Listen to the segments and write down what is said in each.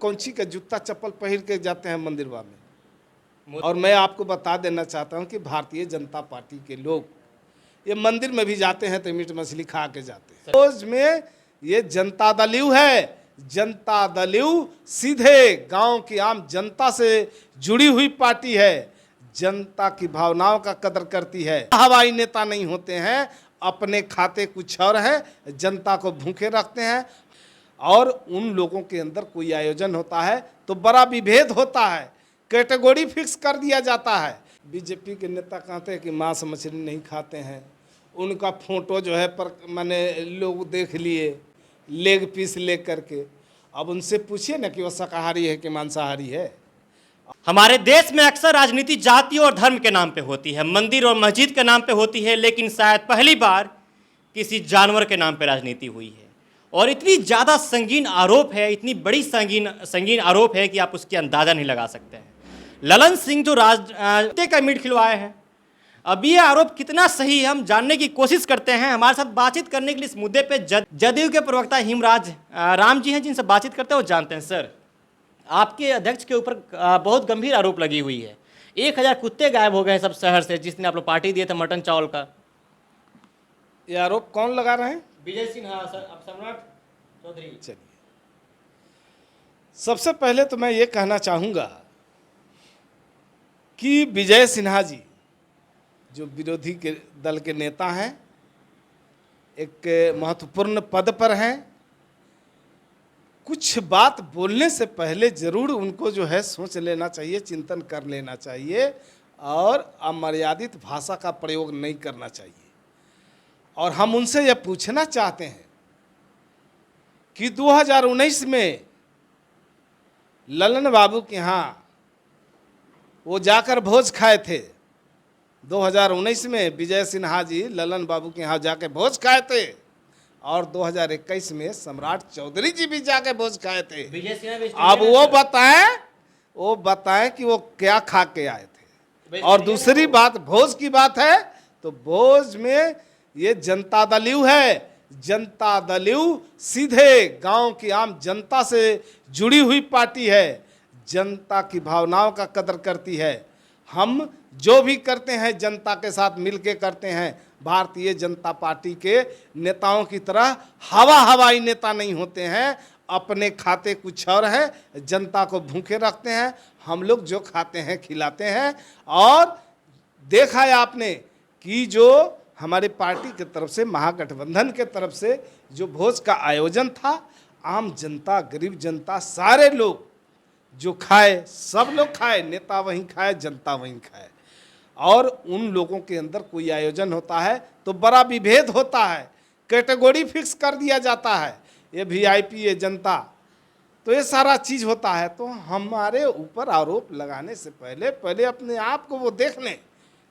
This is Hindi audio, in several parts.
कौंची का जूता चप्पल पहन के जाते हैं मंदिरवा में। और मैं आपको बता देना चाहता हूं कि भारतीय जनता पार्टी के लोग ये मंदिर में भी जाते हैं तो मीट मछली खा के जाते हैं। रोज में ये जनता दलियू है। जनता दलियू सीधे गांव की आम जनता से जुड़ी हुई पार्टी है। जनता की भावनाओं का कदर करती है। हवाई नेता नहीं होते हैं, अपने खाते कुछ और है, जनता को भूखे रखते हैं। और उन लोगों के अंदर कोई आयोजन होता है तो बड़ा विभेद होता है, कैटेगरी फिक्स कर दिया जाता है। बीजेपी के नेता कहते हैं कि मांस मछली नहीं खाते हैं, उनका फोटो जो है पर माने लोग देख लिए लेग पीस ले करके। अब उनसे पूछिए ना कि वो शाकाहारी है कि मांसाहारी है। हमारे देश में अक्सर राजनीति जाति और धर्म के नाम पे होती है, मंदिर और मस्जिद के नाम पे होती है, लेकिन शायद पहली बार किसी जानवर के नाम पे राजनीति हुई है। और इतनी ज़्यादा संगीन आरोप है, इतनी बड़ी संगीन आरोप है कि आप उसकी अंदाज़ा नहीं लगा सकते हैं। ललन सिंह जो कुत्ते का मीट खिलवाए हैं, अब ये आरोप कितना सही है हम जानने की कोशिश करते हैं। हमारे साथ बातचीत करने के लिए इस मुद्दे पे जदयू के प्रवक्ता हिमराज राम जी हैं, जिनसे बातचीत करते हैं वो जानते हैं। सर, आपके अध्यक्ष के ऊपर बहुत गंभीर आरोप लगी हुई है। 1000 कुत्ते गायब हो गए सब शहर से, जिस दिन आप लोग पार्टी दिए थे मटन चावल का। ये आरोप कौन लगा रहे हैं? विजय सिन्हा सर, अब सम्राट चौधरी। चलिए, सबसे पहले तो मैं ये कहना चाहूँगा कि विजय सिन्हा जी जो विरोधी के दल के नेता हैं, एक महत्वपूर्ण पद पर हैं, कुछ बात बोलने से पहले जरूर उनको जो है सोच लेना चाहिए, चिंतन कर लेना चाहिए और अमर्यादित भाषा का प्रयोग नहीं करना चाहिए। और हम उनसे यह पूछना चाहते हैं कि 2019 में ललन बाबू के यहाँ वो जाकर भोज खाए थे। 2019 में विजय सिन्हा जी ललन बाबू के यहाँ जाके भोज खाए थे और 2021 में सम्राट चौधरी जी भी जाके भोज खाए थे। अब वो बताएं कि वो क्या खा के आए थे। और दूसरी बात भोज की बात है तो भोज में ये जनता दलियू है। जनता दलियू सीधे गांव की आम जनता से जुड़ी हुई पार्टी है, जनता की भावनाओं का कदर करती है। हम जो भी करते हैं जनता के साथ मिलके करते हैं। भारतीय जनता पार्टी के नेताओं की तरह हवाई नेता नहीं होते हैं, अपने खाते कुछ और है, जनता को भूखे रखते हैं। हम लोग जो खाते हैं खिलाते हैं। और देखा है आपने कि जो हमारी पार्टी की तरफ से, महागठबंधन के तरफ से जो भोज का आयोजन था, आम जनता, गरीब जनता, सारे लोग जो खाए, सब लोग खाए, नेता वहीं खाए, जनता वहीं खाए। और उन लोगों के अंदर कोई आयोजन होता है तो बड़ा विभेद होता है, कैटेगरी फिक्स कर दिया जाता है, ये वीआईपी, ये जनता, तो ये सारा चीज़ होता है। तो हमारे ऊपर आरोप लगाने से पहले अपने आप को वो देख लें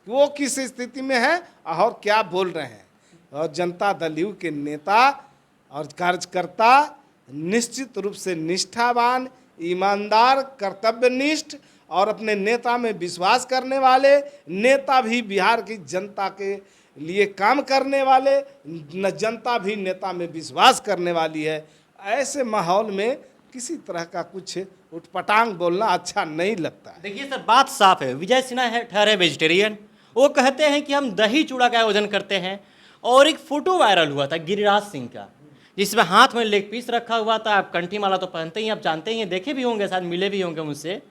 कि वो किस स्थिति में है और क्या बोल रहे हैं। और जनता दलियू के नेता और कार्यकर्ता निश्चित रूप से निष्ठावान, ईमानदार, कर्तव्यनिष्ठ और अपने नेता में विश्वास करने वाले नेता भी बिहार की जनता के लिए काम करने वाले, जनता भी नेता में विश्वास करने वाली है। ऐसे माहौल में किसी तरह का कुछ उटपटांग बोलना अच्छा नहीं लगता है। देखिए सर, बात साफ है। विजय सिन्हा है ठहरे वेजिटेरियन। वो कहते हैं कि हम दही चूड़ा का आयोजन करते हैं। और एक फोटो वायरल हुआ था गिरिराज सिंह का, जिसमें हाथ में लेग पीस रखा हुआ था। आप कंठी माला तो पहनते ही, आप जानते ही हैं, देखे भी होंगे, शायद मिले भी होंगे मुझसे।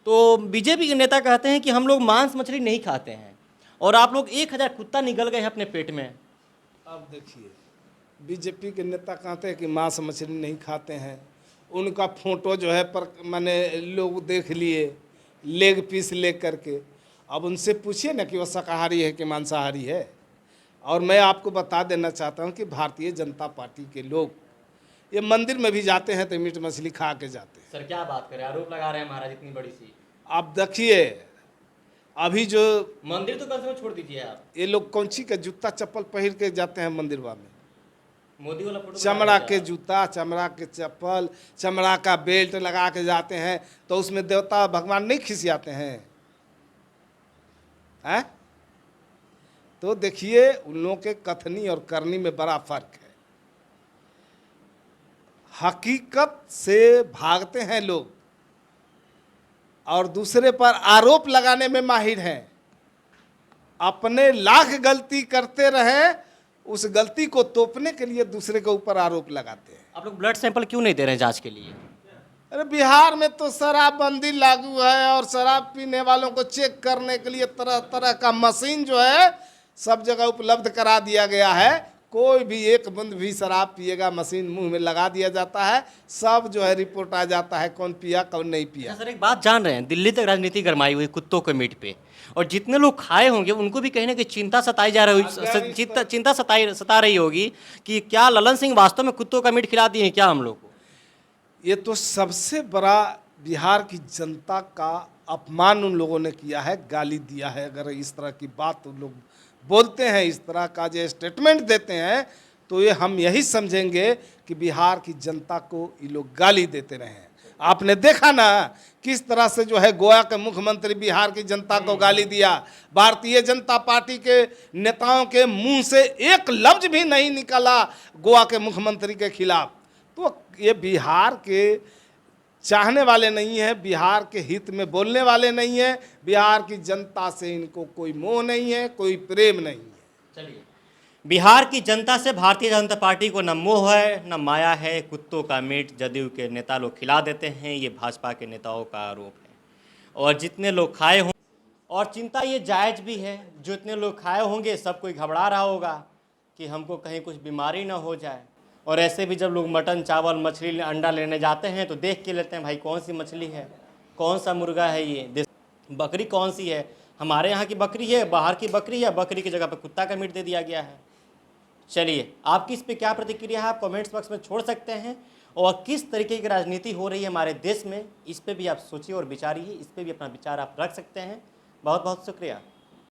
तो बीजेपी के नेता कहते हैं कि हम लोग मांस मछली नहीं खाते हैं और आप लोग 1000 कुत्ता निगल गए हैं अपने पेट में। अब देखिए, बीजेपी के नेता कहते हैं कि मांस मछली नहीं खाते हैं, उनका फोटो जो है पर माने लोग देख लिए लेग पीस ले करके। अब उनसे पूछिए ना कि वो शाकाहारी है कि मांसाहारी है। और मैं आपको बता देना चाहता हूँ कि भारतीय जनता पार्टी के लोग ये मंदिर में भी जाते हैं तो मीट मछली खा के जाते हैं। सर क्या बात करें, आरोप लगा रहे हैं महाराज इतनी बड़ी सी। आप देखिए, अभी जो मंदिर तो कल से छोड़ दीजिए आप, ये लोग कौंची का जूता चप्पल पहन के जाते हैं मंदिरवा में। मोदी वाला फोटो, चमड़ा के जूता, चमड़ा के चप्पल, चमड़ा का बेल्ट लगा के जाते हैं तो उसमें देवता भगवान नहीं खिसियाते हैं? तो देखिए, उन लोगों के कथनी और करनी में बड़ा फर्क है। हकीकत से भागते हैं लोग और दूसरे पर आरोप लगाने में माहिर हैं। अपने लाख गलती करते रहे, उस गलती को तोपने के लिए दूसरे के ऊपर आरोप लगाते हैं। आप लोग ब्लड सैंपल क्यों नहीं दे रहे हैं जांच के लिए? अरे बिहार में तो शराबबंदी लागू है और शराब पीने वालों को चेक करने के लिए तरह तरह का मशीन जो है सब जगह उपलब्ध करा दिया गया है। कोई भी एक बूंद भी शराब पिएगा, मशीन मुंह में लगा दिया जाता है, सब जो है रिपोर्ट आ जाता है कौन पिया कौन नहीं पिया। सर एक बात जान रहे हैं, दिल्ली तक राजनीति गरमाई हुई कुत्तों के मीट पे, और जितने लोग खाए होंगे उनको भी कहीं ना कहीं चिंता सताई जा रही चिंता सता रही होगी कि क्या ललन सिंह वास्तव में कुत्तों का मीट खिला दिए हैं क्या हम लोग को? ये तो सबसे बड़ा बिहार की जनता का अपमान उन लोगों ने किया है, गाली दिया है। अगर इस तरह की बात उन लोग बोलते हैं, इस तरह का जो स्टेटमेंट देते हैं, तो ये हम यही समझेंगे कि बिहार की जनता को ये लोग गाली देते रहे हैं। आपने देखा ना किस तरह से जो है गोवा के मुख्यमंत्री बिहार की जनता को गाली दिया। भारतीय जनता पार्टी के नेताओं के मुंह से एक लफ्ज भी नहीं निकला गोवा के मुख्यमंत्री के खिलाफ। तो ये बिहार के चाहने वाले नहीं हैं, बिहार के हित में बोलने वाले नहीं हैं, बिहार की जनता से इनको कोई मोह नहीं है, कोई प्रेम नहीं है। चलिए, बिहार की जनता से भारतीय जनता पार्टी को न मोह है न माया है। कुत्तों का मीट जदयू के नेता लोग खिला देते हैं, ये भाजपा के नेताओं का आरोप है। और जितने लोग खाए हों, और चिंता ये जायज़ भी है, जो इतने लोग खाए होंगे सब कोई घबरा रहा होगा कि हमको कहीं कुछ बीमारी ना हो जाए। और ऐसे भी जब लोग मटन चावल मछली अंडा लेने जाते हैं तो देख के लेते हैं भाई कौन सी मछली है, कौन सा मुर्गा है, ये बकरी कौन सी है। हमारे यहाँ की बकरी है, बाहर की बकरी है, बकरी की जगह पर कुत्ता का मीट दे दिया गया है। चलिए, आपकी इस पर क्या प्रतिक्रिया है आप कमेंट्स बॉक्स में छोड़ सकते हैं। और किस तरीके की राजनीति हो रही है हमारे देश में, इस पर भी आप सोचिए और विचारिए, इस पर भी अपना विचार आप रख सकते हैं। बहुत बहुत शुक्रिया।